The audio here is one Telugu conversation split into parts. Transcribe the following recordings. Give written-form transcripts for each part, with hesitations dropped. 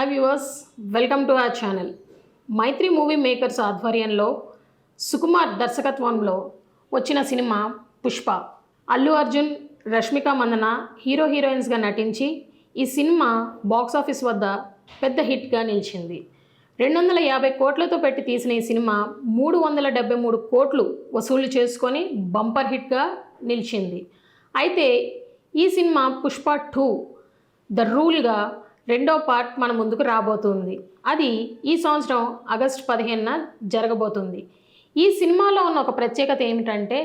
Hi viewers, welcome to our channel. Mythri Movie Makers ఆధ్వర్యంలో సుకుమార్ దర్శకత్వంలో వచ్చిన సినిమా పుష్ప. అల్లు అర్జున్, రష్మిక మందన హీరోయిన్స్గా నటించి ఈ సినిమా బాక్సాఫీస్ వద్ద పెద్ద హిట్గా నిలిచింది. 250 కోట్లతో పెట్టి తీసిన ఈ సినిమా 373 కోట్లు వసూలు చేసుకొని బంపర్ హిట్గా నిలిచింది. అయితే ఈ సినిమా పుష్ప 2 ద రూల్గా రెండో పార్ట్ మన ముందుకు రాబోతుంది. అది ఈ సంవత్సరం ఆగస్టు 15న జరగబోతుంది. ఈ సినిమాలో ఉన్న ఒక ప్రత్యేకత ఏమిటంటే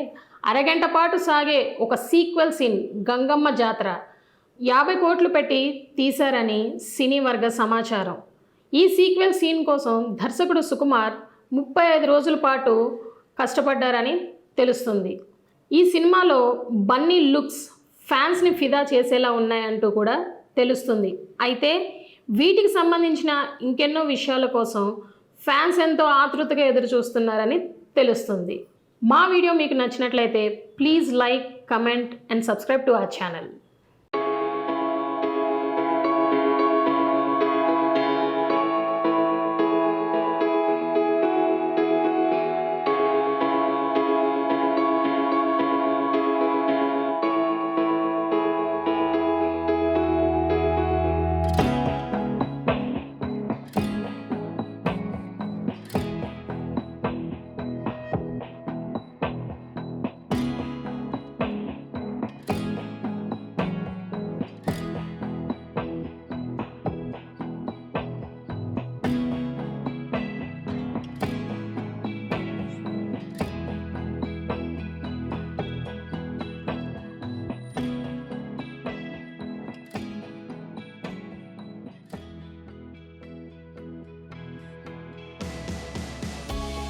అరగంట పాటు సాగే ఒక సీక్వెల్ సీన్ గంగమ్మ జాతర 50 కోట్లు పెట్టి తీశారని సినీ వర్గ సమాచారం. ఈ సీక్వెల్ సీన్ కోసం దర్శకుడు సుకుమార్ 35 రోజుల పాటు కష్టపడ్డారని తెలుస్తుంది. ఈ సినిమాలో బన్నీ లుక్స్ ఫ్యాన్స్ని ఫిదా చేసేలా ఉన్నాయంటూ కూడా తెలుస్తుంది. అయితే వీటికి సంబంధించిన ఇంకెన్నో విషయాల కోసం ఫ్యాన్స్ ఎంతో ఆతృతగా ఎదురు చూస్తున్నారని తెలుస్తుంది. మా వీడియో మీకు నచ్చినట్లయితే please like, comment and subscribe to our channel.